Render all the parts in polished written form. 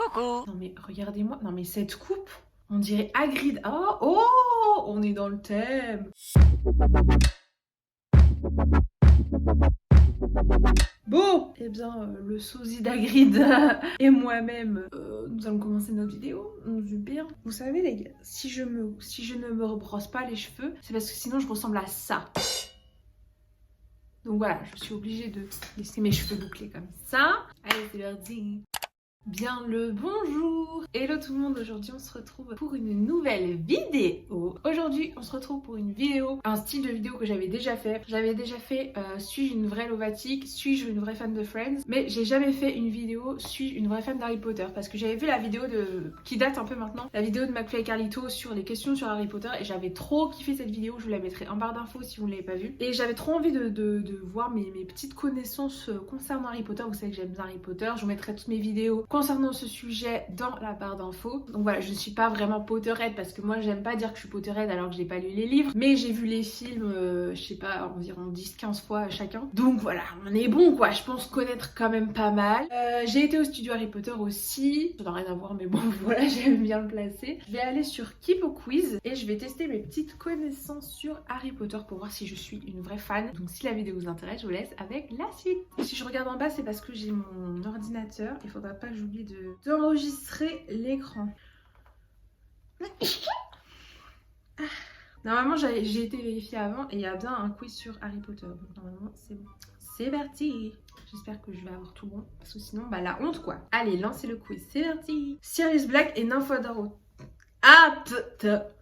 Coucou. Non mais regardez-moi, non mais cette coupe, on dirait Hagrid. Oh, oh, on est dans le thème. Bon, eh bien, le sosie d'Hagrid et moi-même, nous allons commencer notre vidéo. Super. Vous savez les gars, si je ne me rebrosse pas les cheveux, c'est parce que sinon je ressemble à ça. Donc voilà, je suis obligée de laisser mes cheveux bouclés comme ça. Allez, c'est parti. Bien le bonjour. Hello tout le monde, aujourd'hui on se retrouve pour une nouvelle vidéo. Aujourd'hui on se retrouve pour une vidéo, un style de vidéo que j'avais déjà fait. Suis-je une vraie Lovatic, suis-je une vraie fan de Friends. Mais j'ai jamais fait une vidéo, suis-je une vraie fan d'Harry Potter. Parce que j'avais vu la vidéo qui date un peu maintenant, la vidéo de McFly et Carlito sur les questions sur Harry Potter. Et j'avais trop kiffé cette vidéo, je vous la mettrai en barre d'infos si vous ne l'avez pas vue. Et j'avais trop envie de voir mes petites connaissances concernant Harry Potter. Vous savez que j'aime bien Harry Potter, je vous mettrai toutes mes vidéos concernant ce sujet dans la barre d'infos. Donc voilà, je ne suis pas vraiment Potterhead parce que moi j'aime pas dire que je suis Potterhead alors que j'ai pas lu les livres, mais j'ai vu les films, je sais pas, environ 10-15 fois chacun. Donc voilà, on est bon quoi, je pense connaître quand même pas mal. J'ai été au studio Harry Potter aussi, ça n'a rien à voir mais bon voilà, j'aime bien le placer. Je vais aller sur Keep au Quiz et je vais tester mes petites connaissances sur Harry Potter pour voir si je suis une vraie fan. Donc si la vidéo vous intéresse, je vous laisse avec la suite. Et si je regarde en bas, c'est parce que j'ai mon ordinateur, il faudra pas que j'oublie d'enregistrer l'écran. Normalement j'ai été vérifiée avant et il y a bien un quiz sur Harry Potter, donc normalement c'est bon. C'est parti. J'espère que je vais avoir tout bon parce que sinon bah la honte quoi. Allez, lancez le quiz, c'est parti. Sirius Black et Nymphadora.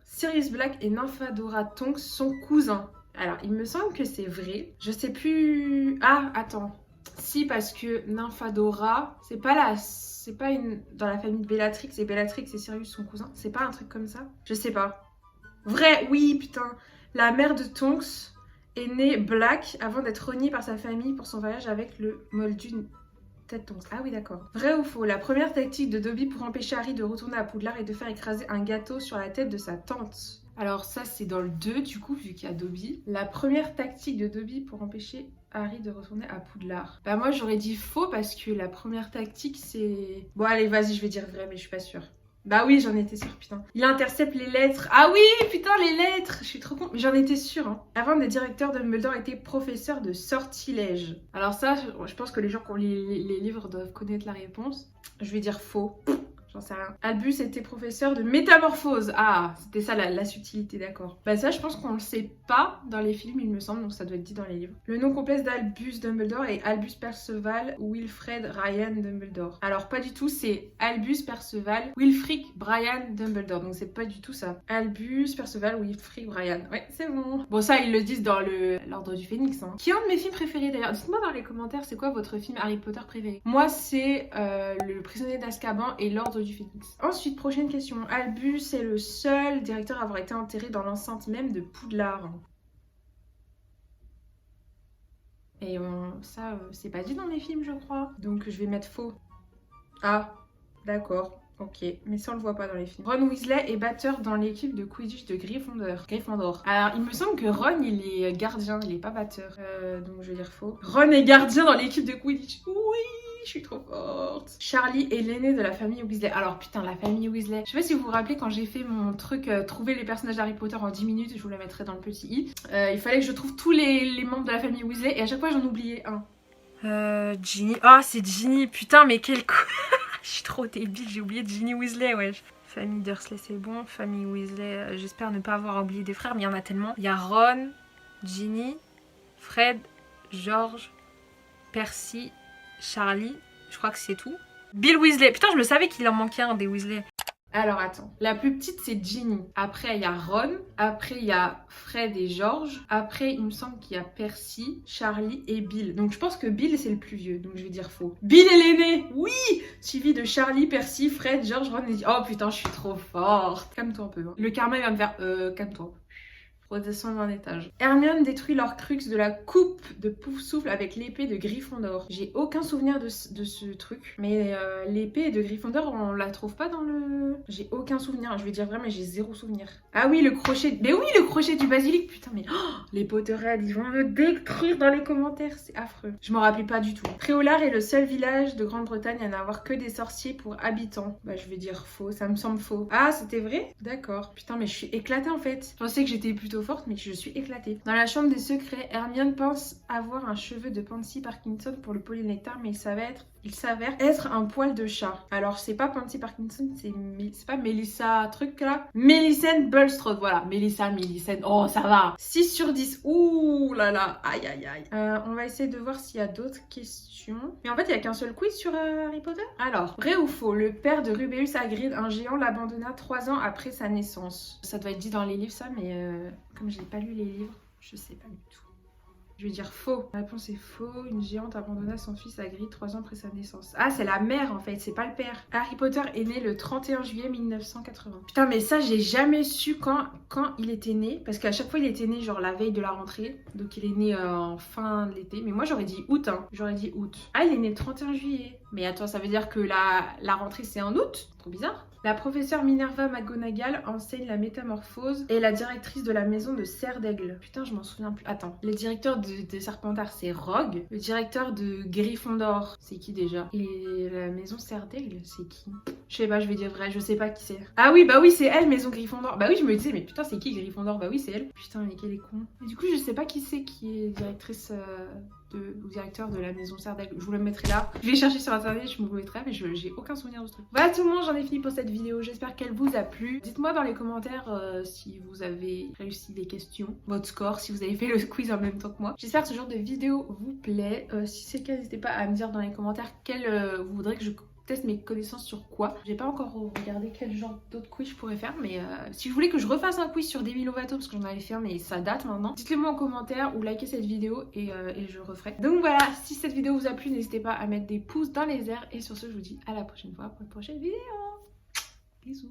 Sirius Black et Nymphadora Tonks sont cousins. Alors il me semble que c'est vrai. Je sais plus. Ah attends. Si, parce que Nymphadora, c'est pas une dans la famille de Bellatrix, et Bellatrix et Sirius sont cousins. C'est pas un truc comme ça? Je sais pas. Vrai, oui, putain. La mère de Tonks est née Black avant d'être reniée par sa famille pour son voyage avec le moldu tête Tonks. Ah oui, d'accord. Vrai ou faux? La première tactique de Dobby pour empêcher Harry de retourner à Poudlard est de faire écraser un gâteau sur la tête de sa tante. Alors ça, c'est dans le 2, du coup, vu qu'il y a Dobby. La première tactique de Dobby pour empêcher Harry de retourner à Poudlard. Bah moi, j'aurais dit faux parce que la première tactique, c'est... Bon, allez, vas-y, je vais dire vrai, mais je suis pas sûre. Bah oui, j'en étais sûre, putain. Il intercepte les lettres. Ah oui, putain, les lettres. Je suis trop con. Mais j'en étais sûre, hein. Avant d'être directeur, Dumbledore était professeur de sortilège. Alors ça, je pense que les gens qui ont les livres doivent connaître la réponse. Je vais dire faux. J'en sais rien. Albus était professeur de métamorphose. Ah, c'était ça la subtilité, d'accord. Bah ça, je pense qu'on le sait pas dans les films, il me semble, donc ça doit être dit dans les livres. Le nom complet d'Albus Dumbledore est Albus Perceval Wilfred Ryan Dumbledore. Alors pas du tout, c'est Albus Perceval Wilfrid Brian Dumbledore, donc c'est pas du tout ça. Albus Perceval Wilfrid Brian. Ouais, c'est bon. Bon, ça, ils le disent dans l'Ordre du Phénix. Hein. Qui est un de mes films préférés d'ailleurs. Dites-moi dans les commentaires, c'est quoi votre film Harry Potter préféré? Moi, c'est Le Prisonnier d'Azkaban et l'Ordre du Phénix. Ensuite, prochaine question. Albus est le seul directeur à avoir été enterré dans l'enceinte même de Poudlard. Et ça, c'est pas dit dans les films, je crois. Donc, je vais mettre faux. Ah, d'accord. Ok, mais ça on le voit pas dans les films. Ron Weasley est batteur dans l'équipe de Quidditch de Gryffondor. Alors il me semble que Ron il est gardien, il est pas batteur. Donc je vais dire faux. Ron est gardien dans l'équipe de Quidditch. Oui, je suis trop forte. Charlie est l'aîné de la famille Weasley. Alors putain, la famille Weasley. Je sais pas si vous vous rappelez quand j'ai fait mon truc trouver les personnages d'Harry Potter en 10 minutes, je vous la mettrai dans le petit i. Il fallait que je trouve tous les membres de la famille Weasley et à chaque fois j'en oubliais un. Ginny. Ah, c'est Ginny. Putain, mais quel coup. Je suis trop débile, j'ai oublié de Ginny Weasley, wesh. Famille Dursley, c'est bon. Famille Weasley, j'espère ne pas avoir oublié des frères, mais il y en a tellement. Il y a Ron, Ginny, Fred, George, Percy, Charlie. Je crois que c'est tout. Bill Weasley. Putain, je me savais qu'il en manquait un des Weasley. Alors attends, la plus petite c'est Ginny, après il y a Ron, après il y a Fred et George, après il me semble qu'il y a Percy, Charlie et Bill. Donc je pense que Bill c'est le plus vieux, donc je vais dire faux. Bill est l'aîné, oui. Suivi de Charlie, Percy, Fred, George, Ron et... Oh putain, je suis trop forte. Calme-toi un peu. Hein. Le karma il va me faire... calme-toi. redescendre d'un étage. Hermione détruit l'Orcrux de la coupe de Poufsouffle avec l'épée de Gryffondor. J'ai aucun souvenir de ce truc. Mais l'épée de Gryffondor, on la trouve pas dans le... J'ai aucun souvenir. Je vais dire vrai, mais j'ai zéro souvenir. Ah oui, le crochet... Mais oui, le crochet du basilic. Putain, mais... Oh, les Potterheads, ils vont me détruire dans les commentaires. C'est affreux. Je m'en rappelle pas du tout. Préolard est le seul village de Grande-Bretagne à n'avoir que des sorciers pour habitants. Bah, je vais dire faux. Ça me semble faux. Ah, c'était vrai? D'accord. Putain, mais je suis éclatée en fait. Je pensais que j'étais plutôt forte, mais je suis éclatée. Dans la chambre des secrets, Hermione pense avoir un cheveu de Pansy Parkinson pour le polynectar, mais il s'avère être un poil de chat. Alors, c'est pas Pansy Parkinson, c'est pas Melissa truc là. Millicent Bulstrode, voilà. Millicent. Oh, ça va. 6 sur 10. Ouh là là. Aïe aïe aïe. On va essayer de voir s'il y a d'autres questions. Mais en fait, il y a qu'un seul quiz sur Harry Potter. Alors, vrai ou faux, le père de Rubeus Hagrid, un géant, l'abandonna 3 ans après sa naissance. Ça doit être dit dans les livres ça, mais comme je n'ai pas lu les livres, je sais pas du tout. Je vais dire faux. La réponse est faux. Une géante abandonna son fils Hagrid 3 ans après sa naissance. Ah, c'est la mère en fait, c'est pas le père. Harry Potter est né le 31 juillet 1980. Putain, mais ça, j'ai jamais su quand il était né. Parce qu'à chaque fois, il était né genre la veille de la rentrée. Donc, il est né en fin de l'été. Mais moi, j'aurais dit août. Hein. J'aurais dit août. Ah, il est né le 31 juillet. Mais attends, ça veut dire que la rentrée, c'est en août? Trop bizarre. La professeure Minerva McGonagall enseigne la métamorphose et est la directrice de la maison de Serre d'Aigle. Putain, je m'en souviens plus. Attends, le directeur de Serpentard, c'est Rogue. Le directeur de Gryffondor, c'est qui déjà? Et la maison Serre d'Aigle, c'est qui? Je sais pas, je vais dire vrai, je sais pas qui c'est. Ah oui, bah oui, c'est elle, maison Gryffondor. Bah oui, je me disais, mais putain, c'est qui Gryffondor? Bah oui, c'est elle. Putain, mais quel est con. Et du coup, je sais pas qui c'est qui est directrice... ou directeur de la maison Serre d'Aigle. Je vous le mettrai là. Je vais chercher sur internet, je me le mettrai, mais j'ai aucun souvenir de ce truc. Voilà tout le monde, j'en ai fini pour cette vidéo. J'espère qu'elle vous a plu. Dites-moi dans les commentaires si vous avez réussi les questions, votre score, si vous avez fait le quiz en même temps que moi. J'espère que ce genre de vidéo vous plaît. Si c'est le cas, n'hésitez pas à me dire dans les commentaires quel vous voudrez que je teste mes connaissances sur quoi. J'ai pas encore regardé quel genre d'autres quiz je pourrais faire, mais si vous voulez que je refasse un quiz sur Demi Lovato, parce que j'en avais fait un mais ça date maintenant, dites-le moi en commentaire ou likez cette vidéo et je referai. Donc voilà, si cette vidéo vous a plu, n'hésitez pas à mettre des pouces dans les airs et sur ce je vous dis à la prochaine fois pour une prochaine vidéo. Bisous.